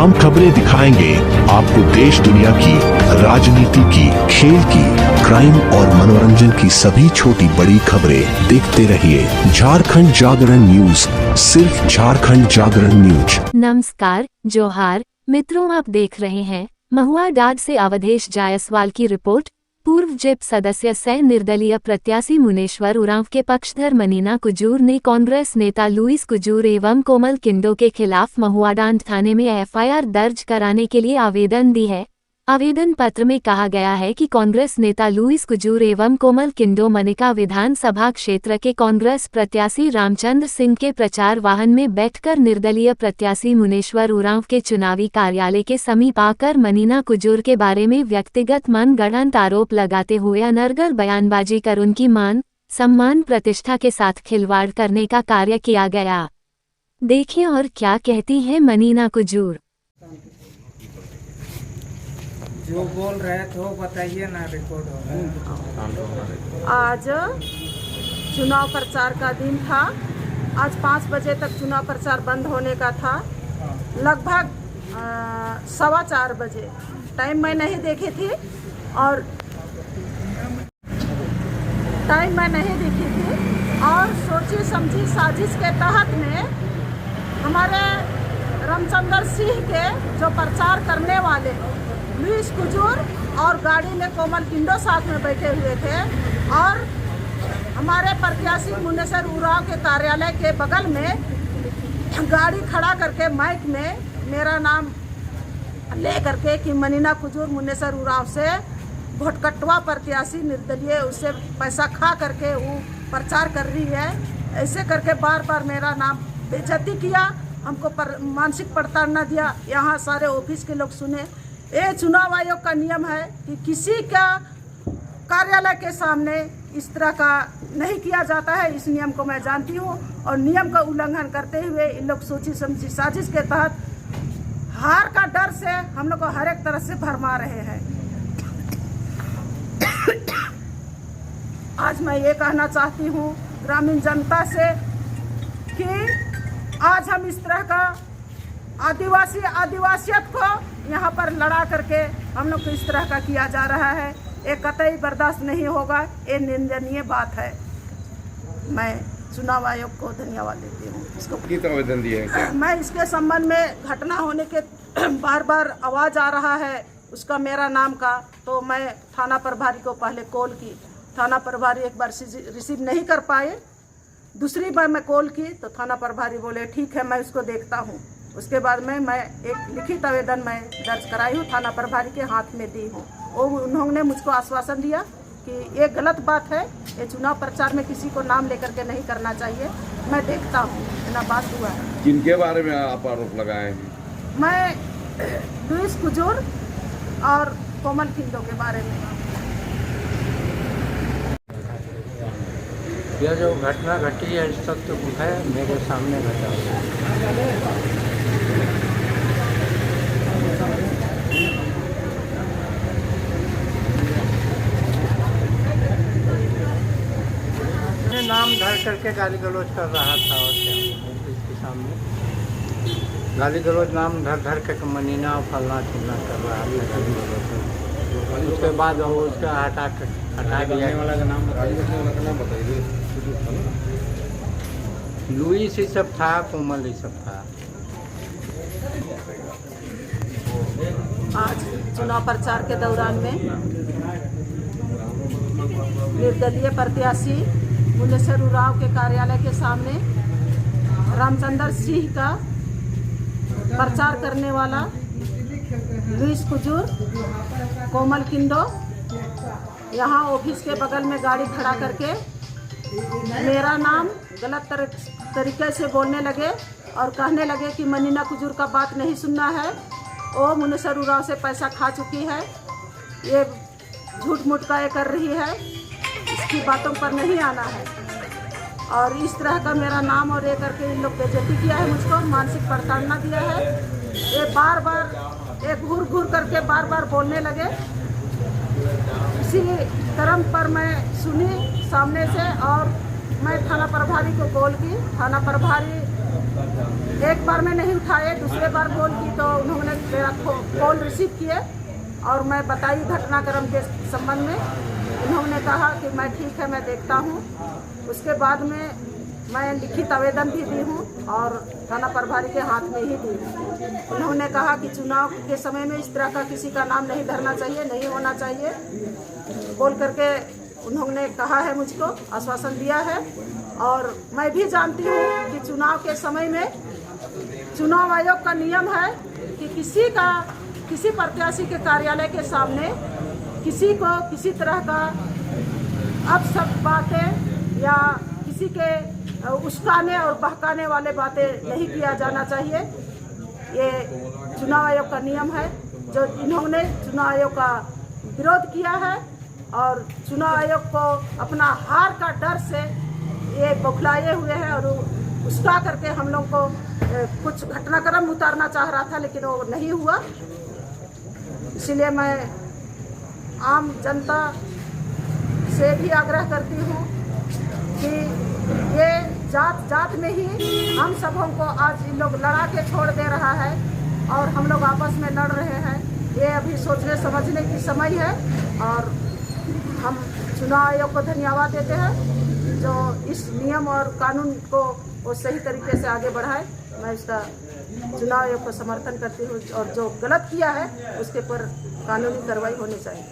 हम खबरें दिखाएंगे आपको देश दुनिया की, राजनीति की, खेल की, क्राइम और मनोरंजन की सभी छोटी बड़ी खबरें देखते रहिए झारखंड जागरण न्यूज, सिर्फ झारखंड जागरण न्यूज। नमस्कार, जोहार मित्रों, आप देख रहे हैं महुआ डाड से अवधेश जायसवाल की रिपोर्ट। पूर्व जेप सदस्य सह निर्दलीय प्रत्याशी मुनेश्वर उरांव के पक्षधर मनीना कुजूर ने कांग्रेस नेता लुइस कुजूर एवं कोमल किंडो के खिलाफ महुआडांड थाने में एफआईआर दर्ज कराने के लिए आवेदन दी है। आवेदन पत्र में कहा गया है कि कांग्रेस नेता लुइस कुजूर एवं कोमल किंडो मनिका विधानसभा क्षेत्र के कांग्रेस प्रत्याशी रामचंद्र सिंह के प्रचार वाहन में बैठकर निर्दलीय प्रत्याशी मुनेश्वर उरांव के चुनावी कार्यालय के समीप आकर मनीना कुजूर के बारे में व्यक्तिगत मनगढ़ंत आरोप लगाते हुए अनर्गल बयानबाजी कर उनकी मान, सम्मान, प्रतिष्ठा के साथ खिलवाड़ करने का कार्य किया गया। देखिए और क्या कहती है मनीना कुजूर। जो बोल रहे थे बताइए ना, रिकॉर्ड हो रहा है। आज चुनाव प्रचार का दिन था। आज 5 बजे तक चुनाव प्रचार बंद होने का था। लगभग 4:15 बजे, टाइम मैं नहीं देखी थी और सोची समझी साजिश के तहत में हमारे रामचंद्र सिंह के जो प्रचार करने वाले लुइस कुजूर और गाड़ी में कोमल किंडो साथ में बैठे हुए थे और हमारे प्रत्याशी मुनेश्वर उरांव के कार्यालय के बगल में गाड़ी खड़ा करके माइक में मेरा नाम ले करके कि मनीना कुजूर मुनेश्वर उरांव से भोटकटवा प्रत्याशी निर्दलीय, उससे पैसा खा करके वो प्रचार कर रही है, ऐसे करके बार बार मेरा नाम बेइज्जती किया, हमको मानसिक प्रताड़ना दिया। यहाँ सारे ऑफिस के लोग सुने। ये चुनाव आयोग का नियम है कि किसी का कार्यालय के सामने इस तरह का नहीं किया जाता है। इस नियम को मैं जानती हूँ और नियम का उल्लंघन करते हुए इन लोग सोची समझी साजिश के तहत हार का डर से हम लोग को हर एक तरह से भरमा रहे हैं। आज मैं ये कहना चाहती हूँ ग्रामीण जनता से कि आज हम इस तरह का आदिवासियत को यहाँ पर लड़ा करके हम लोग को इस तरह का किया जा रहा है। ये कतई बर्दाश्त नहीं होगा, ये निंदनीय बात है। मैं चुनाव आयोग को धन्यवाद देती हूँ। इसको कितना आवेदन दिए हैं क्या? मैं इसके संबंध में घटना होने के बार बार आवाज़ आ रहा है उसका मेरा नाम का, तो मैं थाना प्रभारी को पहले कॉल की। थाना प्रभारी एक बार रिसीव नहीं कर पाए, दूसरी बार मैं कॉल की तो थाना प्रभारी बोले ठीक है मैं उसको देखता हूँ। उसके बाद में मैं एक लिखित आवेदन मैं दर्ज कराई हूँ, थाना प्रभारी के हाथ में दी हूँ। और उन्होंने मुझको आश्वासन दिया कि ये गलत बात है, ये चुनाव प्रचार में किसी को नाम लेकर के नहीं करना चाहिए। मैं देखता हूँ, इतना बात हुआ है। किनके बारे में आप आरोप लगाए हैं? मैं लुइस कुजूर और कोमल किंडो के बारे में। यह जो घटना घटी है इस तक तो है मेरे सामने घटा नाम धर करके गाली गलौज कर रहा था और क्या ऑफिस के सामने गाली गलौज नाम धर के मनीना और फलना चिल्ला कर रहा है गाली गलौज। उसके बाद वो उसका हटा दिया वाला का नाम बताइए। लुइस ही सब था, कोमल ही सब था। आज चुनाव प्रचार के दौरान में निर्दलीय प्रत्याशी मुनेश्वर उरांव के कार्यालय के सामने रामचंद्र सिंह का प्रचार करने वाला लुइस कुजूर, कोमल किंडो यहाँ ऑफिस के बगल में गाड़ी खड़ा करके मेरा नाम गलत तरीके से बोलने लगे और कहने लगे कि मनीना कुजूर का बात नहीं सुनना है, वो मुनेश्वर उरांव से पैसा खा चुकी है, ये झूठ मूठ का ये कर रही है, इसकी बातों पर नहीं आना है। और इस तरह का मेरा नाम और ये करके इन लोग बेइज्जती किया है, मुझको मानसिक प्रताड़ना दिया है। ये बार बार ये घूर करके बार बार बोलने लगे। इसी क्रम पर मैं सुनी सामने से और मैं थाना प्रभारी को कॉल की। थाना प्रभारी एक बार में नहीं उठाए, दूसरे बार फोन की तो उन्होंने मेरा कॉल रिसीव किए और मैं बताई घटनाक्रम के संबंध में। उन्होंने कहा कि मैं ठीक है, मैं देखता हूँ। उसके बाद में मैं लिखित आवेदन भी दी हूँ और थाना प्रभारी के हाथ में ही दी। उन्होंने कहा कि चुनाव के समय में इस तरह का किसी का नाम नहीं धरना चाहिए, नहीं होना चाहिए बोल करके उन्होंने कहा है, मुझको आश्वासन दिया है। और मैं भी जानती हूँ कि चुनाव के समय में चुनाव आयोग का नियम है कि किसी प्रत्याशी के कार्यालय के सामने किसी को किसी तरह का अपशब्द बातें या किसी के उस्काने और बहकाने वाले बातें नहीं किया जाना चाहिए। ये चुनाव आयोग का नियम है। जो इन्होंने चुनाव आयोग का विरोध किया है और चुनाव आयोग को अपना हार का डर से ये बौखलाए हुए हैं और उसका करके हम लोग को कुछ घटनाक्रम उतारना चाह रहा था, लेकिन वो नहीं हुआ। इसलिए मैं आम जनता से भी आग्रह करती हूँ कि ये जात में ही हम सबों को आज इन लोग लड़ा के छोड़ दे रहा है और हम लोग आपस में लड़ रहे हैं। ये अभी सोचने समझने की समय है और हम चुनाव आयोग को धन्यवाद देते हैं जो इस नियम और कानून को वो सही तरीके से आगे बढ़ाए। मैं इसका चुनाव आयोग को समर्थन करती हूँ और जो गलत किया है उसके पर कानूनी कार्रवाई होनी चाहिए।